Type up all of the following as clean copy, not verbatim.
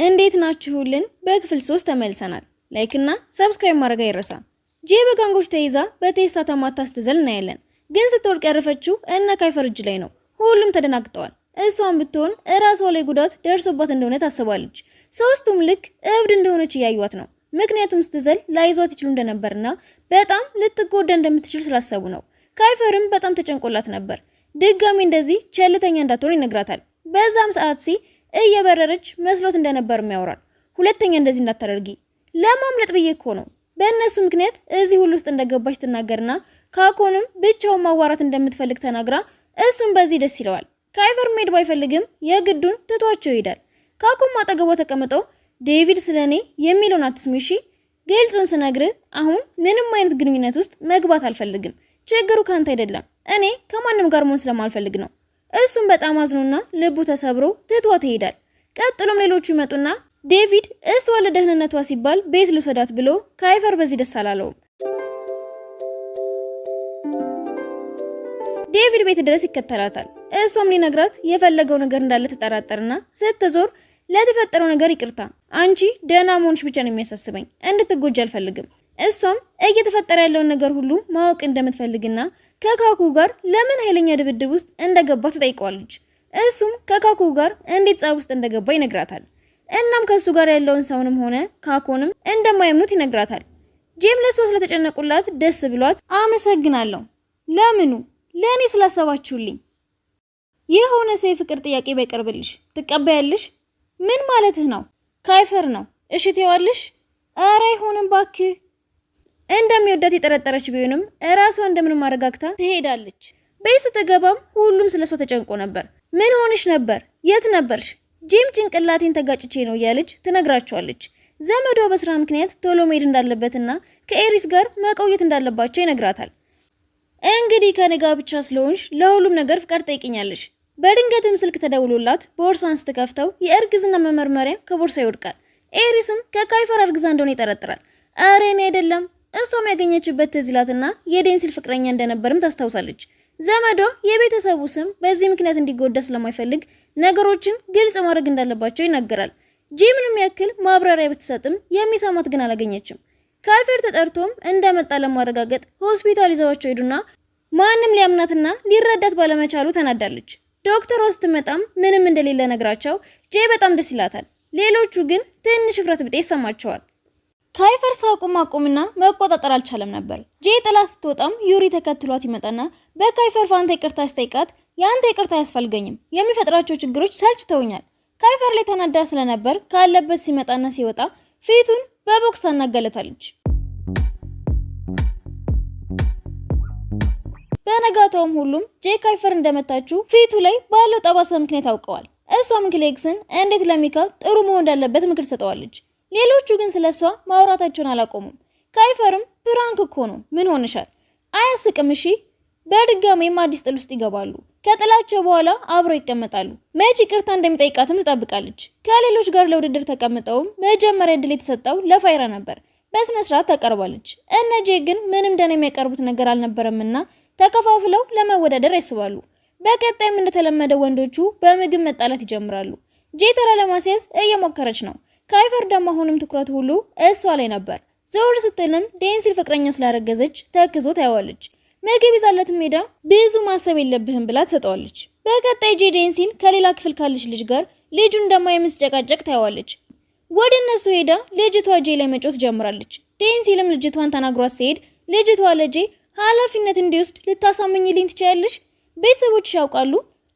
እንዴት ናችሁልን? በክፍል 3 ተመልሰናል። ላይክ እና ሰብስክራይብ ማድረግ አይረሳ። ጄ በጋንጎች ተይዛ በቴስታ ተማታ ስትዘል እናያለን። ግን ስትወድቅ ያረፈችው እነ ካይፈር እጅ ላይ ነው። ሁሉም ተደናግጠዋል። እሷን ብትሆን እራሷ ላይ ጉዳት ደርሶባት እንደሆነ ታስባለች። ሶስቱም ልክ እብድ እንደሆነች እያዩዋት ነው። ምክንያቱም ስትዘል ላይዟት ይችሉ እንደነበርና በጣም ልትጎዳ እንደምትችል ስላሰቡ ነው። ካይፈርም በጣም ተጨንቆላት ነበር። ድጋሚ እንደዚህ ቸልተኛ እንዳትሆን ይነግራታል። በዛም ሰዓት እየበረረች መስሎት እንደነበርም ያወራል። ሁለተኛ እንደዚህ እንዳታደርጊ ለማምለጥ ብዬ እኮ ነው። በእነሱ ምክንያት እዚህ ሁሉ ውስጥ እንደገባች ትናገርና ካኮንም ብቻውን ማዋራት እንደምትፈልግ ተናግራ እሱም በዚህ ደስ ይለዋል። ካይፈር መሄድ ባይፈልግም የግዱን ትቷቸው ይሄዳል። ካኮም አጠገቧ ተቀምጦ ዴቪድ ስለኔ የሚለውን አትስሚ እሺ፣ ግልጹን ስነግርህ አሁን ምንም አይነት ግንኙነት ውስጥ መግባት አልፈልግም። ችግሩ ካንተ አይደለም፣ እኔ ከማንም ጋር መሆን ስለማልፈልግ ነው። እሱም በጣም አዝኖና ልቡ ተሰብሮ ትቷት ይሄዳል። ቀጥሎም ሌሎቹ ይመጡና ዴቪድ እሷ ለደህንነቷ ሲባል ቤት ልውሰዳት ብሎ ካይፈር በዚህ ደስ አላለውም። ዴቪድ ቤት ድረስ ይከተላታል። እሷም ሊነግራት የፈለገው ነገር እንዳለ ተጠራጠርና ስትዞር ለተፈጠረው ነገር ይቅርታ፣ አንቺ ደህና መሆንሽ ብቻ ነው የሚያሳስበኝ፣ እንድትጎጂ አልፈልግም። እሷም እየተፈጠረ ያለውን ነገር ሁሉ ማወቅ እንደምትፈልግና ከካኩ ጋር ለምን ኃይለኛ ድብድብ ውስጥ እንደገባ ትጠይቀዋለች። እሱም ከካኩ ጋር እንዴት ጻብ ውስጥ እንደገባ ይነግራታል። እናም ከሱ ጋር ያለውን ሰውንም ሆነ ካኮንም እንደማይምኑት ይነግራታል። ጄም ለሷ ስለተጨነቁላት ደስ ብሏት አመሰግናለሁ። ለምኑ? ለኔ ስላሰባችሁልኝ። የሆነ ሰው የፍቅር ጥያቄ ባይቀርብልሽ ትቀበያለሽ? ምን ማለትህ ነው? ካይፈር ነው። እሺ ትይዋለሽ? ኧረ አይሆንም ባክህ። እንደሚወዳት የጠረጠረች ቢሆንም እራሷ እንደምንም አረጋግታ ትሄዳለች። ቤት ስትገባም ሁሉም ስለሷ ተጨንቆ ነበር። ምን ሆንሽ ነበር? የት ነበርሽ? ጂም ጭንቅላቴን ተጋጭቼ ነው እያለች ትነግራቸዋለች። ዘመዷ በስራ ምክንያት ቶሎ መሄድ እንዳለበትና ከኤሪስ ጋር መቆየት እንዳለባቸው ይነግራታል። እንግዲህ ከኔ ጋር ብቻ ስለሆንሽ ለሁሉም ነገር ፍቃድ ጠይቂኛለሽ። በድንገትም ስልክ ተደውሎላት ቦርሷን ስትከፍተው የእርግዝና መመርመሪያ ከቦርሳ ይወድቃል። ኤሪስም ከካይፈር እርግዛ እንደሆነ ይጠረጥራል። አረ እኔ አይደለም። እሷም ያገኘችበት ትዝ ይላትና የዴንሲል ፍቅረኛ እንደነበርም ታስታውሳለች። ዘመዷ የቤተሰቡ ስም በዚህ ምክንያት እንዲጎዳ ስለማይፈልግ ነገሮችን ግልጽ ማድረግ እንዳለባቸው ይናገራል። ጂምንም ያክል ማብራሪያ ብትሰጥም የሚሰማት ግን አላገኘችም። ካይፈር ተጠርቶም እንደመጣ ለማረጋገጥ ሆስፒታል ይዘዋቸው ሄዱና ማንም ሊያምናትና ሊረዳት ባለመቻሉ ተናዳለች። ዶክተሯ ስትመጣም ምንም እንደሌለ ነግራቸው ጄ በጣም ደስ ይላታል። ሌሎቹ ግን ትንሽ ፍረት ብጤ ይሰማቸዋል። ካይፈር ሳቁም አቁምና መቆጣጠር አልቻለም ነበር። ጄ ጥላ ስትወጣም ዩሪ ተከትሏት ይመጣና በካይፈር ፋንታ ይቅርታ አስጠይቃት ያንተ ይቅርታ አያስፈልገኝም፣ የሚፈጥራቸው ችግሮች ሰልችተውኛል። ካይፈር ላይ ተናዳ ስለነበር ካለበት ሲመጣና ሲወጣ ፊቱን በቦክስ ታናገለታለች። በነጋታውም ሁሉም ጄ ካይፈር እንደመታችው ፊቱ ላይ ባለው ጠባሳ ምክንያት አውቀዋል። እሷም ክሌክስን እንዴት ለሚካ ጥሩ መሆን እንዳለበት ምክር ሰጠዋለች። ሌሎቹ ግን ስለሷ ማውራታቸውን አላቆሙም። ካይፈርም ፕራንክ እኮ ነው፣ ምን ሆነሻል? አያስቅም እሺ። በድጋሚም አዲስ ጥል ውስጥ ይገባሉ። ከጥላቸው በኋላ አብረው ይቀመጣሉ። መቼ ይቅርታ እንደሚጠይቃትም ትጠብቃለች። ከሌሎች ጋር ለውድድር ተቀምጠውም መጀመሪያ እድል የተሰጠው ለፋይራ ነበር። በስነ ስርዓት ተቀርባለች። እነ ጄ ግን ምንም ደህና የሚያቀርቡት ነገር አልነበረምና ተከፋፍለው ለመወዳደር ያስባሉ። በቀጣይም እንደተለመደ ወንዶቹ በምግብ መጣላት ይጀምራሉ። ጄ ተራ ለማስያዝ እየሞከረች ነው። ካይፈር ደግሞ አሁንም ትኩረት ሁሉ እሷ ላይ ነበር። ዞር ስትልም ዴንሲል ፍቅረኛው ስላረገዘች ተክዞ ታያዋለች። ምግብ ይዛለትም ሄዳ ብዙ ማሰብ የለብህም ብላ ትሰጠዋለች። በቀጣይ ጄ ዴንሲል ከሌላ ክፍል ካለች ልጅ ጋር ልጁን እንደማይመስጨቃጨቅ ታያዋለች። ወደ እነሱ ሄዳ ልጅቷ ጄ ላይ መጮት ጀምራለች። ዴንሲልም ልጅቷን ተናግሯት ሲሄድ ልጅቷ ለጄ ኃላፊነት እንዲወስድ ልታሳምኝልኝ ትችያለሽ? ቤተሰቦችሽ ያውቃሉ?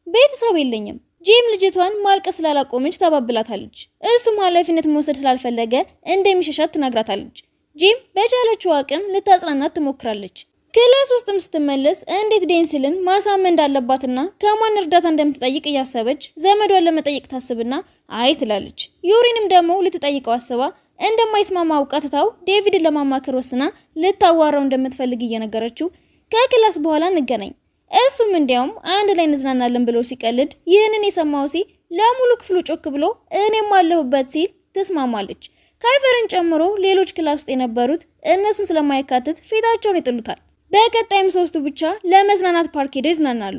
ቤተሰብ የለኝም። ጂም ልጅቷን ማልቀስ ስላላቆመች ተባብላታለች። እሱም ኃላፊነት መውሰድ ስላልፈለገ እንደሚሸሻት ትነግራታለች። ጂም በቻለችው አቅም ልታጽናናት ትሞክራለች። ክላስ ውስጥም ስትመለስ እንዴት ዴንሲልን ማሳመን እንዳለባትና ከማን እርዳታ እንደምትጠይቅ እያሰበች ዘመዷን ለመጠየቅ ታስብና አይ ትላለች። ዩሪንም ደግሞ ልትጠይቀው አስባ እንደማይስማማ አውቃ ትታው ዴቪድን ለማማከር ወስና ልታዋራው እንደምትፈልግ እየነገረችው ከክላስ በኋላ እንገናኝ፣ እሱም እንዲያውም አንድ ላይ እንዝናናለን ብሎ ሲቀልድ ይህንን የሰማው ለሙሉ ክፍሉ ጮክ ብሎ እኔም አለሁበት ሲል ትስማማለች። ካይፈርን ጨምሮ ሌሎች ክላስ ውስጥ የነበሩት እነሱን ስለማይካተት ፊታቸውን ይጥሉታል። በቀጣይም ሶስቱ ብቻ ለመዝናናት ፓርክ ሄደው ይዝናናሉ።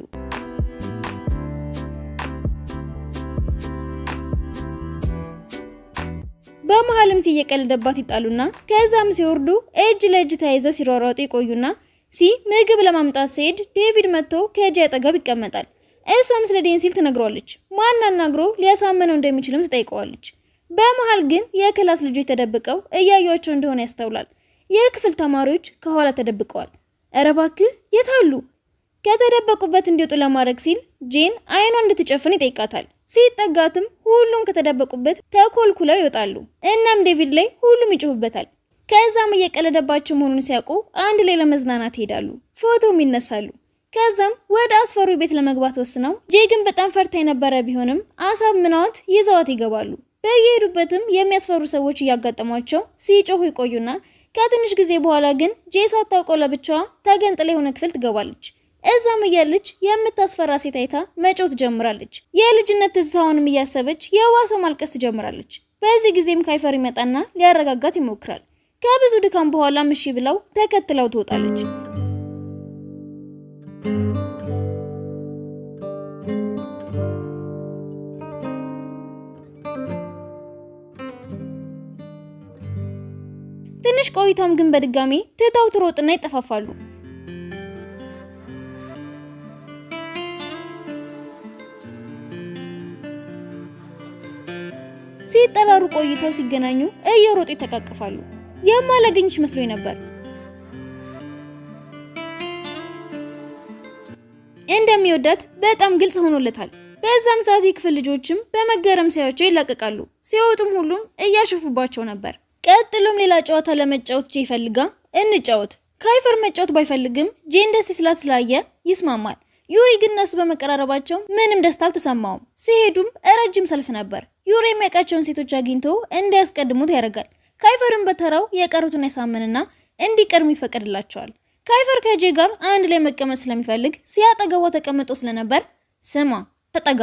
በመሃልም ሲየቀልደባት ይጣሉና ከዛም ሲወርዱ እጅ ለእጅ ተያይዘው ሲሯሯጡ ይቆዩና ምግብ ለማምጣት ሲሄድ ዴቪድ መጥቶ ከጄ አጠገብ ይቀመጣል። እሷም ስለ ዴንሲል ትነግሯለች። ማን አናግሮ ሊያሳመነው እንደሚችልም ትጠይቀዋለች። በመሃል ግን የክላስ ልጆች ተደብቀው እያዩአቸው እንደሆነ ያስተውላል። የክፍል ተማሪዎች ከኋላ ተደብቀዋል። ኧረ እባክህ የት አሉ? ከተደበቁበት እንዲወጡ ለማድረግ ሲል ጄን አይኗን እንድትጨፍን ይጠይቃታል። ሲጠጋትም ሁሉም ከተደበቁበት ተኮልኩለው ይወጣሉ። እናም ዴቪድ ላይ ሁሉም ይጮሁበታል። ከዛም እየቀለደባቸው መሆኑን ሲያውቁ አንድ ላይ ለመዝናናት ይሄዳሉ። ፎቶም ይነሳሉ። ከዛም ወደ አስፈሪ ቤት ለመግባት ወስነው ጄ ግን በጣም ፈርታ የነበረ ቢሆንም አሳምነዋት ይዘዋት ይገባሉ። በየሄዱበትም የሚያስፈሩ ሰዎች እያጋጠሟቸው ሲጮሁ ይቆዩና ከትንሽ ጊዜ በኋላ ግን ጄ ሳታውቀው ለብቻዋ ተገንጥላ የሆነ ክፍል ትገባለች። እዛም እያለች የምታስፈራ ሴት አይታ መጮህ ትጀምራለች። የልጅነት ትዝታውንም እያሰበች የዋሰ ማልቀስ ትጀምራለች። በዚህ ጊዜም ካይፈር ይመጣና ሊያረጋጋት ይሞክራል። ከብዙ ድካም በኋላ እሺ ብለው ተከትለው ትወጣለች። ትንሽ ቆይታም ግን በድጋሚ ትታው ትሮጥና ይጠፋፋሉ። ሲጠራሩ ቆይተው ሲገናኙ እየሮጡ ይተቃቀፋሉ። የማላገኝሽ መስሎኝ ነበር። እንደሚወዳት በጣም ግልጽ ሆኖለታል። በዛም ሰዓት የክፍል ልጆችም በመገረም ሲያዩቸው ይላቀቃሉ። ሲወጡም ሁሉም እያሸፉባቸው ነበር። ቀጥሎም ሌላ ጨዋታ ለመጫወት ጄ ይፈልጋ እንጫወት። ካይፈር መጫወት ባይፈልግም ጄን ደስ ስላት ስላየ ይስማማል። ዩሪ ግን እነሱ በመቀራረባቸው ምንም ደስታ አልተሰማውም። ሲሄዱም ረጅም ሰልፍ ነበር። ዩሪ የሚያውቃቸውን ሴቶች አግኝቶ እንዲያስቀድሙት ያደርጋል። ካይፈርን በተራው የቀሩትን ያሳምንና እንዲቀድሙ ይፈቀድላቸዋል። ካይፈር ከጄ ጋር አንድ ላይ መቀመጥ ስለሚፈልግ ሲያጠገቧ ተቀምጦ ስለነበር ስማ ተጠጋ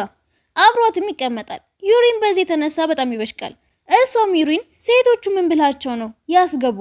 አብሯትም ይቀመጣል። ዩሪን በዚህ የተነሳ በጣም ይበሽቃል። እሷም ዩሪን ሴቶቹ ምን ብላቸው ነው ያስገቡ?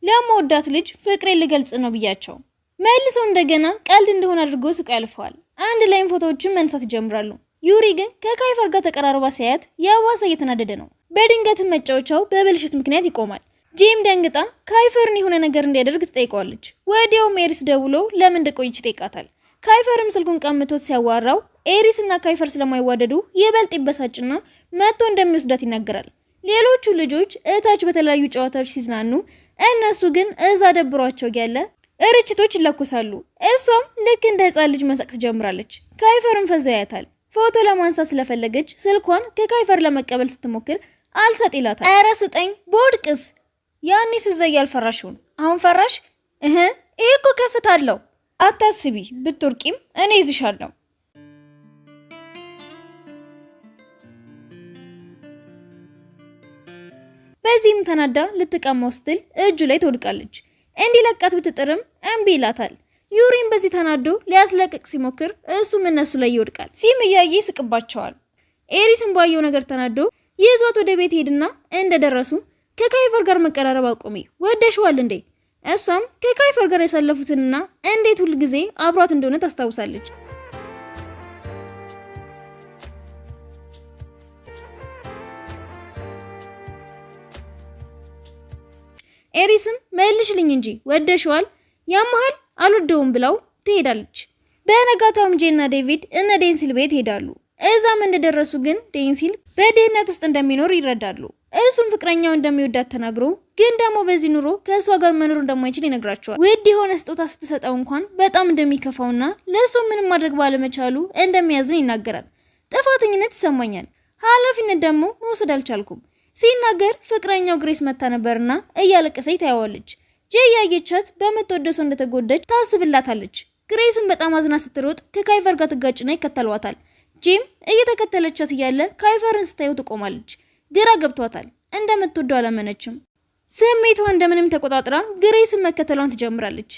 ለመወዳት ልጅ ፍቅሬን ልገልጽ ነው ብያቸው። መልሰው እንደገና ቀልድ እንደሆነ አድርጎ ስቆ ያልፈዋል። አንድ ላይም ፎቶዎችን መንሳት ይጀምራሉ። ዩሪ ግን ከካይፈር ጋር ተቀራርባ ሲያያት የዋሰ እየተናደደ ነው። በድንገትም መጫወቻው በብልሽት ምክንያት ይቆማል። ጄም ደንግጣ ካይፈርን የሆነ ነገር እንዲያደርግ ትጠይቀዋለች። ወዲያውም ኤሪስ ደውሎ ለምን እንደቆየች ይጠይቃታል። ካይፈርም ስልኩን ቀምቶት ሲያዋራው ኤሪስ እና ካይፈር ስለማይዋደዱ ይበልጥ ይበሳጭና መጥቶ እንደሚወስዳት ይናገራል። ሌሎቹ ልጆች እታች በተለያዩ ጨዋታዎች ሲዝናኑ፣ እነሱ ግን እዛ ደብሯቸው ያለ እርችቶች ይለኩሳሉ። እሷም ልክ እንደ ህፃን ልጅ መሳቅ ትጀምራለች። ካይፈርም ፈዞ ያያታል። ፎቶ ለማንሳት ስለፈለገች ስልኳን ከካይፈር ለመቀበል ስትሞክር አልሰጥ ይላታል። ኧረ ስጠኝ ቦድቅስ። ያኔ ስዘይ ያልፈራሽውን አሁን ፈራሽ? ይሄ እኮ ከፍታ አለው። አታስቢ፣ ብትወርቂም እኔ ይዝሻለሁ። በዚህም ተናዳ ልትቀማው ስትል እጁ ላይ ትወድቃለች። እንዲለቃት ብትጥርም እምቢ ይላታል። ዩሪን በዚህ ተናዶ ሊያስለቅቅ ሲሞክር እሱም እነሱ ላይ ይወድቃል። ሲም እያየ ይስቅባቸዋል። ኤሪስም ባየው ነገር ተናዶ ይዟት ወደ ቤት ሄድና እንደደረሱ ከካይፈር ጋር መቀራረብ አቆሚ፣ ወደሽዋል እንዴ? እሷም ከካይፈር ጋር ያሳለፉትንና እንዴት ሁል ጊዜ አብሯት እንደሆነ ታስታውሳለች። ኤሪስም መልሽልኝ እንጂ ወደሽዋል፣ ያመሃል አልወደውም ብለው ትሄዳለች። በነጋታውም ጄና ዴቪድ እነ ዴንሲል ቤት ሄዳሉ። እዛም እንደደረሱ ግን ዴንሲል በድህነት ውስጥ እንደሚኖር ይረዳሉ። እሱም ፍቅረኛው እንደሚወዳት ተናግሮ ግን ደግሞ በዚህ ኑሮ ከእሷ ጋር መኖር እንደማይችል ይነግራቸዋል። ውድ የሆነ ስጦታ ስትሰጠው እንኳን በጣም እንደሚከፋውና ለእሱ ምንም ማድረግ ባለመቻሉ እንደሚያዝን ይናገራል። ጥፋተኝነት ይሰማኛል፣ ኃላፊነት ደግሞ መውሰድ አልቻልኩም ሲናገር ፍቅረኛው ግሬስ መታ ነበርና እያለቀሰች ታያዋለች። ጄ ያየቻት በምትወደው ሰው እንደተጎዳች ታስብላታለች። ግሬስም በጣም አዝና ስትሮጥ ከካይፈር ጋር ትጋጭና ይከተሏታል። ጄም እየተከተለቻት እያለ ካይፈርን ስታየው ትቆማለች። ግራ ገብቷታል። እንደምትወደው አላመነችም። ስሜቷ እንደምንም ተቆጣጥራ ግሬስን መከተሏን ትጀምራለች።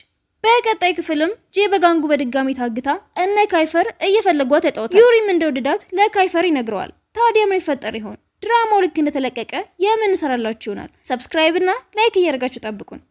በቀጣይ ክፍልም ጄ በጋንጉ በድጋሚ ታግታ እነ ካይፈር እየፈለጓት ያጣውታል። ዩሪም እንደወደዳት ለካይፈር ይነግረዋል። ታዲያ ምን ይፈጠር ይሆን? ድራማው ልክ እንደተለቀቀ የምንሰራላችሁ ይሆናል። ሰብስክራይብ እና ላይክ እያደረጋችሁ ጠብቁን።